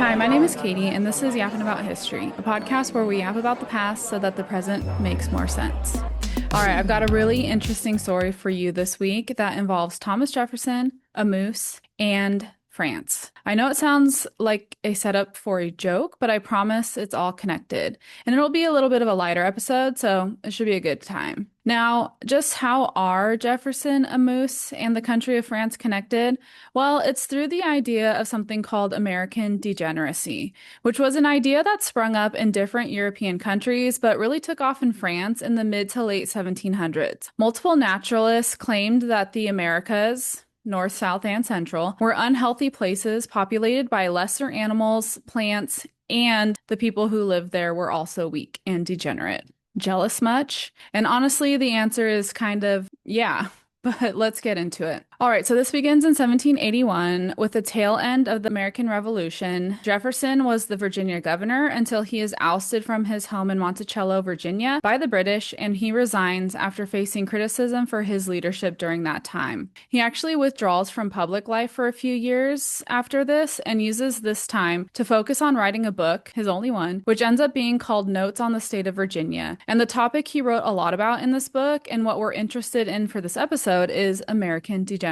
Hi, my name is Katie, and this is Yapping About History, a podcast where we yap about the past so that the present makes more sense. All right, I've got a really interesting story for you this week that involves Thomas Jefferson, a moose, and France. I know it sounds like a setup for a joke, but I promise it's all connected. And it'll be a little bit of a lighter episode, so it should be a good time. Now, just how are Jefferson, a moose, and the country of France connected? Well, it's through the idea of something called American degeneracy, which was an idea that sprung up in different European countries, but really took off in France in the mid to late 1700s. Multiple naturalists claimed that the Americas, North, South, and Central, were unhealthy places populated by lesser animals, plants, and the people who lived there were also weak and degenerate. Jealous much? And honestly, the answer is kind of, yeah, but let's get into it. All right, so this begins in 1781 with the tail end of the American Revolution. Jefferson was the Virginia governor until he is ousted from his home in Monticello, Virginia, by the British, and he resigns after facing criticism for his leadership during that time. He actually withdraws from public life for a few years after this and uses this time to focus on writing a book, his only one, which ends up being called Notes on the State of Virginia. And the topic he wrote a lot about in this book and what we're interested in for this episode is American degeneracy.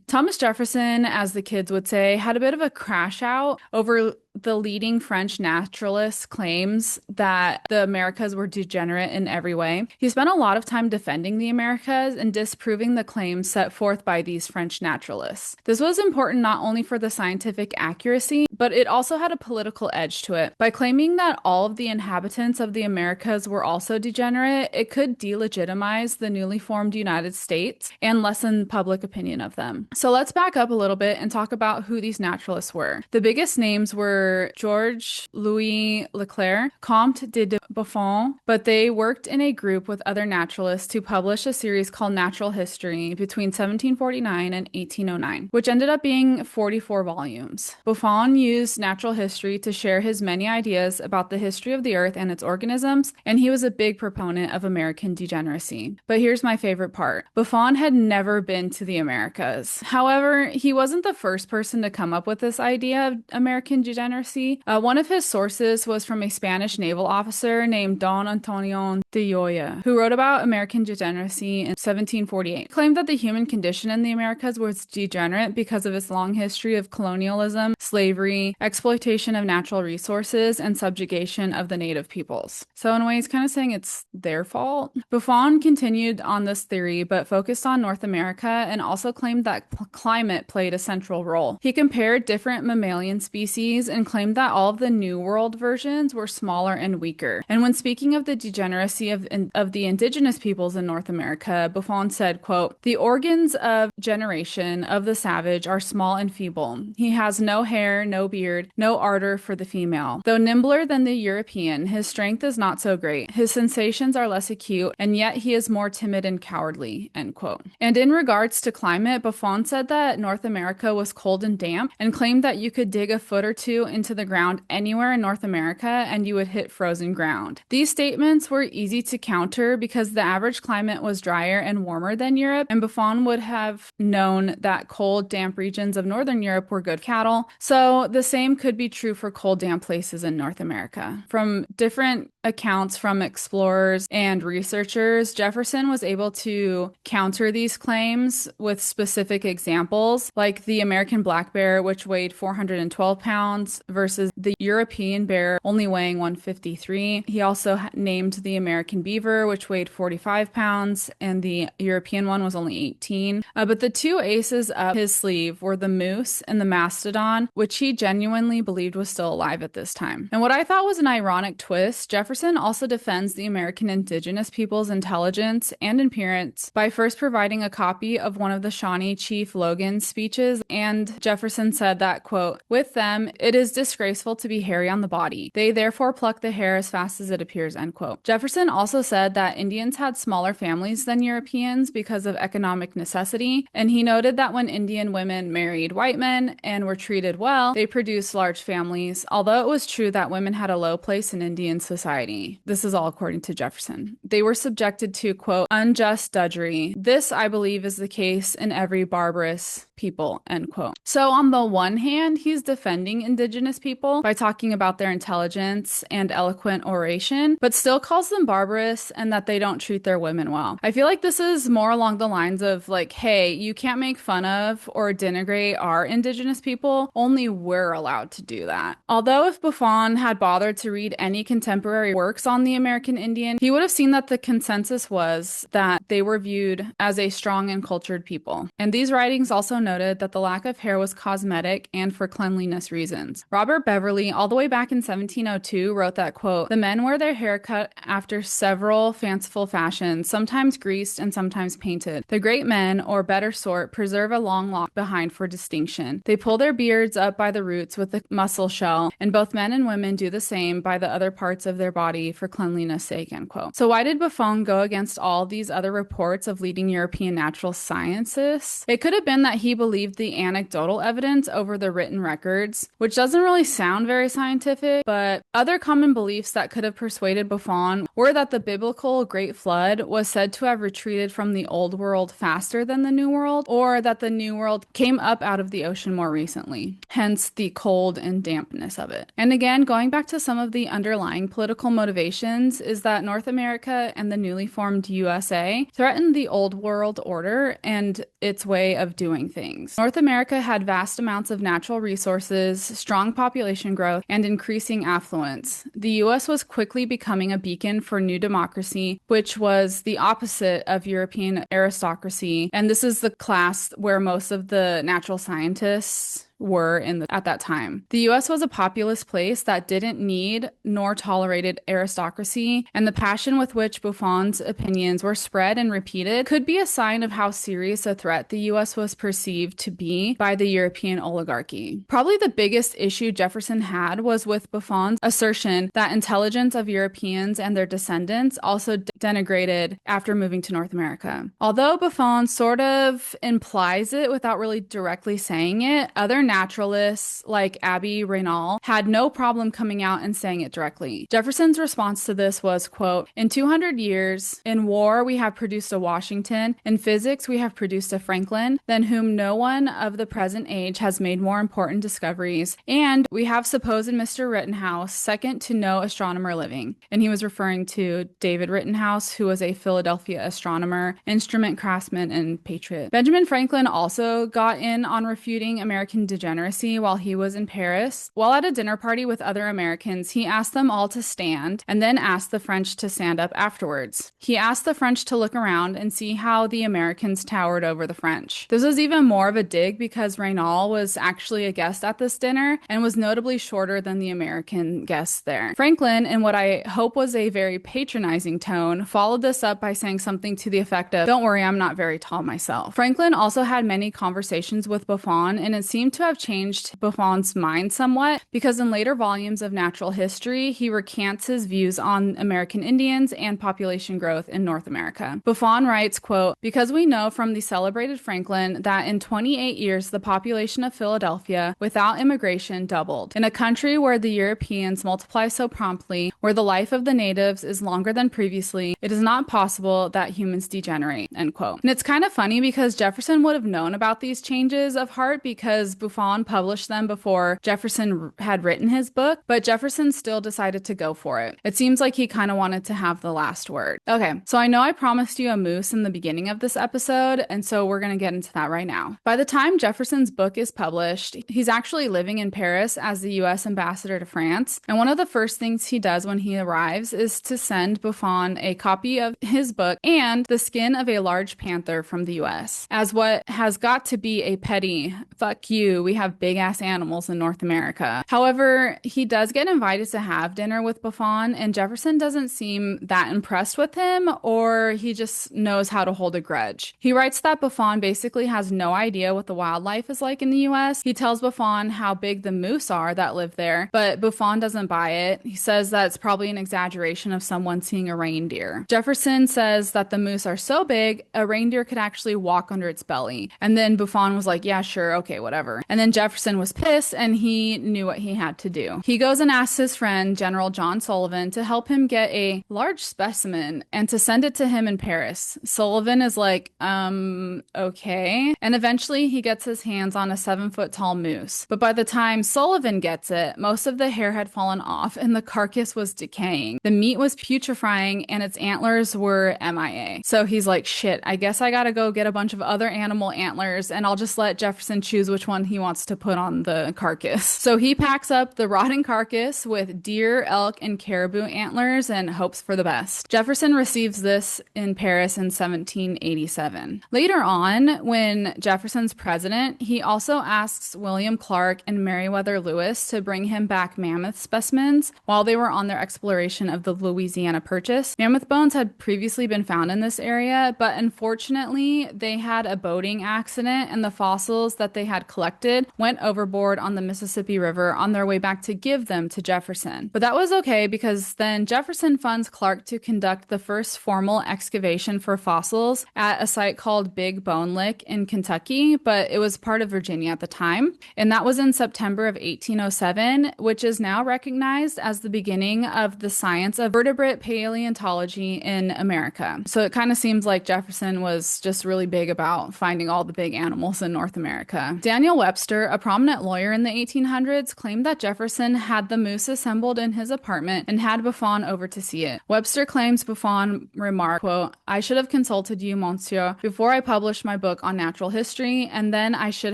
Thomas Jefferson, as the kids would say, had a bit of a crash out over the leading French naturalist claims that the Americas were degenerate in every way. He spent a lot of time defending the Americas and disproving the claims set forth by these French naturalists. This was important not only for the scientific accuracy, but it also had a political edge to it. By claiming that all of the inhabitants of the Americas were also degenerate, it could delegitimize the newly formed United States and lessen public opinion of them. So let's back up a little bit and talk about who these naturalists were. The biggest names were George Louis Leclerc, Comte de Buffon, but they worked in a group with other naturalists to publish a series called Natural History between 1749 and 1809, which ended up being 44 volumes. Buffon used natural history to share his many ideas about the history of the earth and its organisms, and he was a big proponent of American degeneracy. But here's my favorite part. Buffon had never been to the Americas. However, he wasn't the first person to come up with this idea of American degeneracy. One of his sources was from a Spanish naval officer named Don Antonio de Joya, who wrote about American degeneracy in 1748. He claimed that the human condition in the Americas was degenerate because of its long history of colonialism, slavery, exploitation of natural resources, and subjugation of the native peoples. So in a way, he's kind of saying it's their fault. Buffon continued on this theory, but focused on North America and also claimed that climate played a central role. He compared different mammalian species and claimed that all of the New World versions were smaller and weaker. And when speaking of the degeneracy of the indigenous peoples in North America, Buffon said, quote, "The organs of generation of the savage are small and feeble. He has no hair, no beard, no ardor for the female. Though nimbler than the European, his strength is not so great. His sensations are less acute, and yet he is more timid and cowardly," end quote. And in regards to climate, Buffon said that North America was cold and damp and claimed that you could dig a foot or two into the ground anywhere in North America and you would hit frozen ground. These statements were easy to counter because the average climate was drier and warmer than Europe, and Buffon would have known that cold, damp regions of Northern Europe were good cattle. So the same could be true for cold, damp places in North America. From different accounts from explorers and researchers, Jefferson was able to counter these claims with specific examples, like the American black bear, which weighed 412 pounds, versus the European bear only weighing 153. He also named the American beaver, which weighed 45 pounds, and the European one was only 18. But the two aces up his sleeve were the moose and the mastodon, which he genuinely believed was still alive at this time. And what I thought was an ironic twist, Jefferson also defends the American indigenous people's intelligence and appearance by first providing a copy of one of the Shawnee Chief Logan's speeches, and Jefferson said that, quote, "With them, it is disgraceful to be hairy on the body. They therefore pluck the hair as fast as it appears," end quote. Jefferson also said that Indians had smaller families than Europeans because of economic necessity, and he noted that when Indian women married white men and were treated well, they produced large families, although it was true that women had a low place in Indian society. society. This is all according to Jefferson. They were subjected to, quote, unjust drudgery. This, I believe, is the case in every barbarous people, end quote. So on the one hand, he's defending indigenous people by talking about their intelligence and eloquent oration, but still calls them barbarous and that they don't treat their women well. I feel like this is more along the lines of like, hey, you can't make fun of or denigrate our indigenous people, only we're allowed to do that. Although if Buffon had bothered to read any contemporary works on the American Indian, he would have seen that the consensus was that they were viewed as a strong and cultured people. And these writings also noted that the lack of hair was cosmetic and for cleanliness reasons. Robert Beverley, all the way back in 1702, wrote that, quote, the men wear their hair cut after several fanciful fashions, sometimes greased and sometimes painted. The great men, or better sort, preserve a long lock behind for distinction. They pull their beards up by the roots with the muscle shell, and both men and women do the same by the other parts of their body for cleanliness sake, end quote. So why did Buffon go against all these other reports of leading European natural scientists? It could have been that he believed the anecdotal evidence over the written records, which doesn't really sound very scientific, but other common beliefs that could have persuaded Buffon were that the biblical Great Flood was said to have retreated from the Old World faster than the New World, or that the New World came up out of the ocean more recently, hence the cold and dampness of it. And again, going back to some of the underlying political motivations is that North America and the newly formed USA threatened the Old World order and its way of doing things. North America had vast amounts of natural resources, strong population growth, and increasing affluence. The US was quickly becoming a beacon for new democracy, which was the opposite of European aristocracy. And this is the class where most of the natural scientists were at that time. The US was a populous place that didn't need nor tolerated aristocracy, and the passion with which Buffon's opinions were spread and repeated could be a sign of how serious a threat the US was perceived to be by the European oligarchy. Probably the biggest issue Jefferson had was with Buffon's assertion that intelligence of Europeans and their descendants also denigrated after moving to North America. Although Buffon sort of implies it without really directly saying it, other naturalists like Abbe Raynal had no problem coming out and saying it directly. Jefferson's response to this was, quote, in 200 years, in war we have produced a Washington, in physics we have produced a Franklin, than whom no one of the present age has made more important discoveries, and we have supposed Mr. Rittenhouse second to no astronomer living. And he was referring to David Rittenhouse, who was a Philadelphia astronomer, instrument craftsman, and patriot. Benjamin Franklin also got in on refuting American degeneracy while he was in Paris. While at a dinner party with other Americans, he asked them all to stand and then asked the French to stand up afterwards. He asked the French to look around and see how the Americans towered over the French. This was even more of a dig because Raynal was actually a guest at this dinner and was notably shorter than the American guests there. Franklin, in what I hope was a very patronizing tone, followed this up by saying something to the effect of, don't worry, I'm not very tall myself. Franklin also had many conversations with Buffon, and it seemed to have changed Buffon's mind somewhat because in later volumes of natural history, he recants his views on American Indians and population growth in North America. Buffon writes, quote, because we know from the celebrated Franklin that in 28 years the population of Philadelphia without immigration doubled. In a country where the Europeans multiply so promptly, where the life of the natives is longer than previously, it is not possible that humans degenerate, end quote. And it's kind of funny because Jefferson would have known about these changes of heart because Buffon published them before Jefferson had written his book, but Jefferson still decided to go for it. It seems like he kind of wanted to have the last word. Okay, so I know I promised you a moose in the beginning of this episode, and so we're going to get into that right now. By the time Jefferson's book is published, he's actually living in Paris as the US ambassador to France, and one of the first things he does when he arrives is to send Buffon a copy of his book and the skin of a large panther from the US, as what has got to be a petty, fuck you, we have big ass animals in North America. However, he does get invited to have dinner with Buffon, and Jefferson doesn't seem that impressed with him, or he just knows how to hold a grudge. He writes that Buffon basically has no idea what the wildlife is like in the US. He tells Buffon how big the moose are that live there, but Buffon doesn't buy it. He says that it's probably an exaggeration of someone seeing a reindeer. Jefferson says that the moose are so big, a reindeer could actually walk under its belly. And then Buffon was like, yeah, sure, okay, whatever. And then Jefferson was pissed and he knew what he had to do. He goes and asks his friend, General John Sullivan, to help him get a large specimen and to send it to him in Paris. Sullivan is like, okay. And eventually he gets his hands on a 7-foot tall moose. But by the time Sullivan gets it, most of the hair had fallen off and the carcass was decaying. The meat was putrefying and its antlers were MIA. So he's like, shit, I guess I gotta go get a bunch of other animal antlers and I'll just let Jefferson choose which one he wants to put on the carcass. So he packs up the rotting carcass with deer, elk, and caribou antlers and hopes for the best. Jefferson receives this in Paris in 1787. Later on, when Jefferson's president, he also asks William Clark and Meriwether Lewis to bring him back mammoth specimens while they were on their exploration of the Louisiana Purchase. Mammoth bones had previously been found in this area, but unfortunately, they had a boating accident and the fossils that they had collected went overboard on the Mississippi River on their way back to give them to Jefferson. But that was okay because then Jefferson funds Clark to conduct the first formal excavation for fossils at a site called Big Bone Lick in Kentucky, but it was part of Virginia at the time. And that was in September of 1807, which is now recognized as the beginning of the science of vertebrate paleontology in America. So it kind of seems like Jefferson was just really big about finding all the big animals in North America. Daniel Webster, a prominent lawyer in the 1800s, claimed that Jefferson had the moose assembled in his apartment and had Buffon over to see it. Webster claims Buffon remarked, quote, "I should have consulted you, monsieur, before I published my book on natural history, and then I should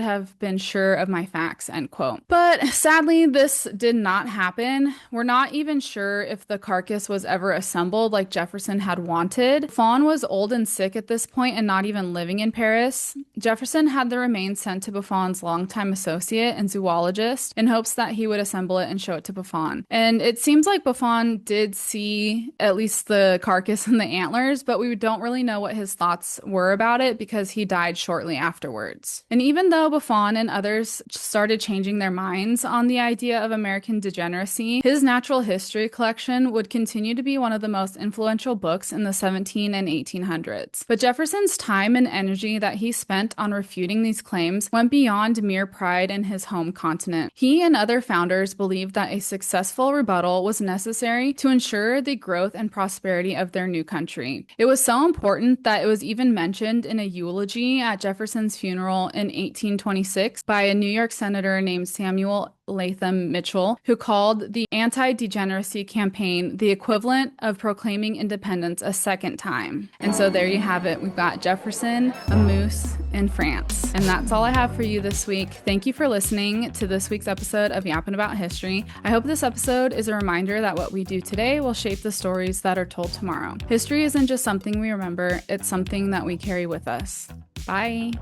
have been sure of my facts," end quote. But sadly, this did not happen. We're not even sure if the carcass was ever assembled like Jefferson had wanted. Buffon was old and sick at this point and not even living in Paris. Jefferson had the remains sent to Buffon's longtime associate and zoologist in hopes that he would assemble it and show it to Buffon. And it seems like Buffon did see at least the carcass and the antlers, but we don't really know what his thoughts were about it because he died shortly afterwards. And even though Buffon and others started changing their minds on the idea of American degeneracy, his natural history collection would continue to be one of the most influential books in the 17 and 1800s. But Jefferson's time and energy that he spent on refuting these claims went beyond mere pride in his home continent. He and other founders believed that a successful rebuttal was necessary to ensure the growth and prosperity of their new country. It was so important that it was even mentioned in a eulogy at Jefferson's funeral in 1826 by a New York senator named Samuel Latham Mitchell, who called the anti-degeneracy campaign the equivalent of proclaiming independence a second time. And so there you have it. We've got Jefferson, a moose, and France. And that's all I have for you this week. Thank you for listening to this week's episode of Yappin' About History. I hope this episode is a reminder that what we do today will shape the stories that are told tomorrow. History isn't just something we remember, it's something that we carry with us. Bye.